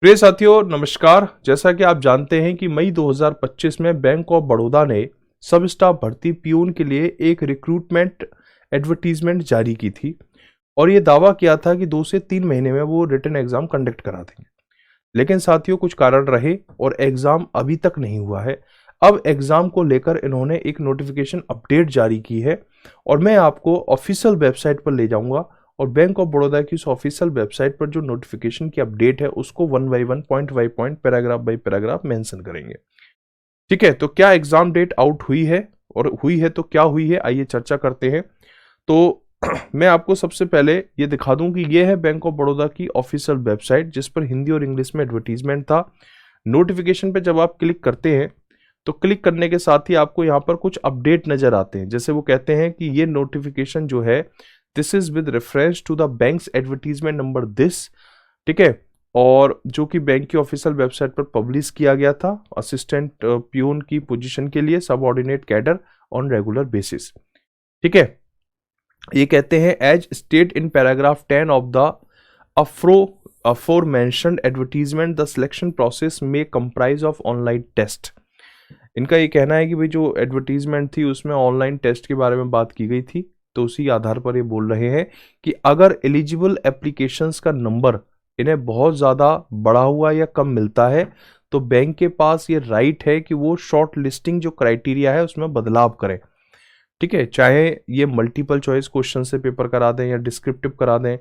प्रिय साथियों नमस्कार। जैसा कि आप जानते हैं कि मई 2025 में बैंक ऑफ बड़ौदा ने सब स्टाफ भर्ती पियून के लिए एक रिक्रूटमेंट एडवर्टीजमेंट जारी की थी और ये दावा किया था कि 2 से 3 महीने में वो रिटन एग्जाम कंडक्ट करा देंगे। लेकिन साथियों कुछ कारण रहे और एग्जाम अभी तक नहीं हुआ है। अब एग्जाम को लेकर इन्होंने एक नोटिफिकेशन अपडेट जारी की है और मैं आपको ऑफिशियल वेबसाइट पर ले जाऊंगा और बैंक ऑफ बड़ौदा की उस ऑफिशियल वेबसाइट पर जो नोटिफिकेशन की अपडेट है उसको 1 by 1 point by point paragraph by paragraph mention करेंगे। ठीक है, तो क्या एग्जाम डेट आउट हुई है और हुई है तो क्या हुई है, आइए चर्चा करते हैं। तो मैं आपको सबसे पहले ये दिखा दूं कि ये है बैंक ऑफ बड़ौदा की ऑफिशियल वेबसाइट जिस पर हिंदी और इंग्लिश में एडवर्टीजमेंट था। नोटिफिकेशन पे जब आप क्लिक करते हैं तो क्लिक करने के साथ ही आपको यहाँ पर कुछ अपडेट नजर आते हैं। जैसे वो कहते हैं कि ये नोटिफिकेशन जो है this is with reference to the banks advertisement number this. ठीक है, और जो कि बैंक की ऑफिशियल वेबसाइट पर पब्लिश किया गया था असिस्टेंट पियून की पोजीशन के लिए subordinate cadre on regular basis. ठीक है, ये कहते हैं as state in paragraph 10 of the aforementioned advertisement the selection process may comprise of online test। इनका ये कहना है कि भाई जो एडवर्टीजमेंट थी उसमें ऑनलाइन टेस्ट के बारे में बात की गई थी, तो उसी आधार पर ये बोल रहे हैं कि अगर एलिजिबल एप्लीकेशंस का नंबर इन्हें बहुत ज़्यादा बढ़ा हुआ या कम मिलता है तो बैंक के पास ये राइट है कि वो शॉर्ट लिस्टिंग जो क्राइटेरिया है उसमें बदलाव करें। ठीक है, चाहे ये मल्टीपल चॉइस क्वेश्चन से पेपर करा दें या डिस्क्रिप्टिव करा दें,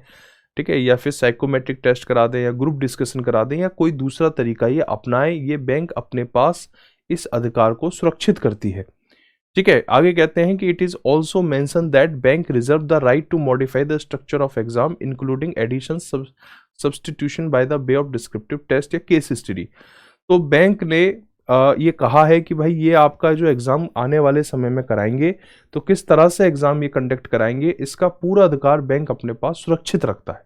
ठीक है, या फिर साइकोमेट्रिक टेस्ट करा दें या ग्रुप डिस्कशन करा दें या कोई दूसरा तरीका ये अपनाएं, ये बैंक अपने पास इस अधिकार को सुरक्षित करती है। ठीक है, आगे कहते हैं कि it is also mention that bank reserve the right to modify the structure of exam including addition substitution by the way of descriptive test या केस हिस्ट्री। तो बैंक ने ये कहा है कि भाई ये आपका जो एग्जाम आने वाले समय में कराएंगे तो किस तरह से एग्जाम ये कंडक्ट कराएंगे इसका पूरा अधिकार बैंक अपने पास सुरक्षित रखता है।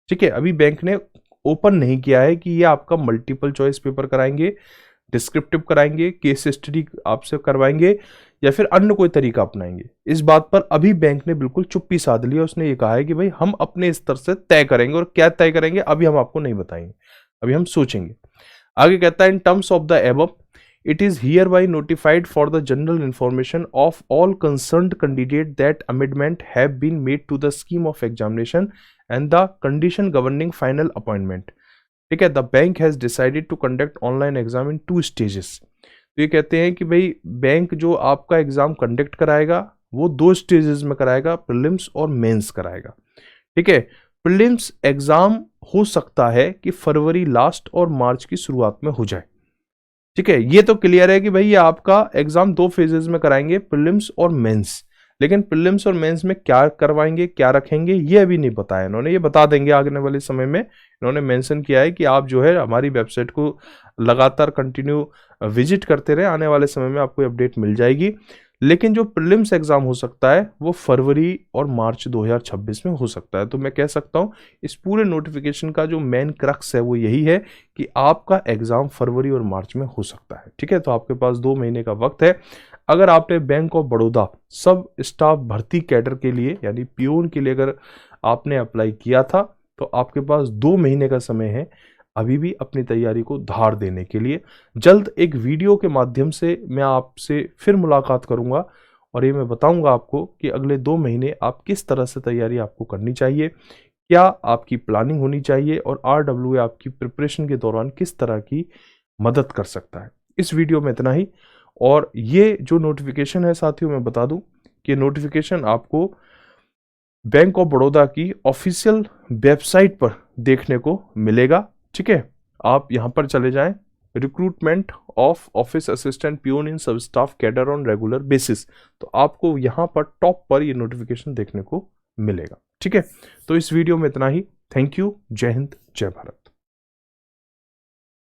ठीक है, अभी बैंक ने ओपन नहीं किया है कि ये आपका मल्टीपल चॉइस पेपर कराएंगे, डिस्क्रिप्टिव कराएंगे, केस हिस्ट्री आपसे करवाएंगे या फिर अन्य कोई तरीका अपनाएंगे। इस बात पर अभी बैंक ने बिल्कुल चुप्पी साध ली। उसने ये कहा है कि भाई हम अपने स्तर से तय करेंगे और क्या तय करेंगे अभी हम आपको नहीं बताएंगे, अभी हम सोचेंगे। आगे कहता है in terms of the above it is hereby notified for the general information of all concerned candidate that amendment have been made to the scheme of examination and the condition governing final appointment. ठीक है, the bank has decided to conduct online exam in 2 stages. तो ये कहते हैं कि भाई bank जो आपका एग्जाम कंडक्ट कराएगा वो 2 स्टेजेस में कराएगा, प्रीलिम्स और मेंस कराएगा। ठीक है, प्रीलिम्स एग्जाम हो सकता है कि फरवरी लास्ट और मार्च की शुरुआत में हो जाए। ठीक है, ये तो क्लियर है कि भाई ये आपका एग्जाम 2 फेजेस में कराएंगे, प्रीलिम्स और मेंस। लेकिन प्रीलिम्स और मेंस में क्या करवाएंगे, क्या रखेंगे, ये अभी नहीं बताया इन्होंने, ये बता देंगे आने वाले समय में। इन्होंने मेंशन किया है कि आप जो है हमारी वेबसाइट को लगातार कंटिन्यू विजिट करते रहे, आने वाले समय में आपको अपडेट मिल जाएगी। लेकिन जो प्रीलिम्स एग्जाम हो सकता है वो फरवरी और मार्च 2026 में हो सकता है। तो मैं कह सकता हूँ इस पूरे नोटिफिकेशन का जो मेन क्रक्स है वो यही है कि आपका एग्जाम फरवरी और मार्च में हो सकता है। ठीक है, तो आपके पास 2 महीने का वक्त है। अगर आपने बैंक ऑफ बड़ौदा सब स्टाफ भर्ती कैडर के लिए यानी पियून के लिए अगर आपने अप्लाई किया था तो आपके पास 2 महीने का समय है अभी भी अपनी तैयारी को धार देने के लिए। जल्द एक वीडियो के माध्यम से मैं आपसे फिर मुलाकात करूंगा और ये मैं बताऊंगा आपको कि अगले 2 महीने आप किस तरह से तैयारी आपको करनी चाहिए, क्या आपकी प्लानिंग होनी चाहिए और RWA आपकी प्रिपरेशन के दौरान किस तरह की मदद कर सकता है। इस वीडियो में इतना ही। और ये जो नोटिफिकेशन है साथियों मैं बता दूं कि नोटिफिकेशन आपको बैंक ऑफ बड़ौदा की ऑफिशियल वेबसाइट पर देखने को मिलेगा। ठीक है, आप यहां पर चले जाएं, recruitment of office assistant peon in sub staff cadre on regular basis, तो आपको यहां पर टॉप पर ये नोटिफिकेशन देखने को मिलेगा। ठीक है, तो इस वीडियो में इतना ही। थैंक यू, जय हिंद, जय भारत।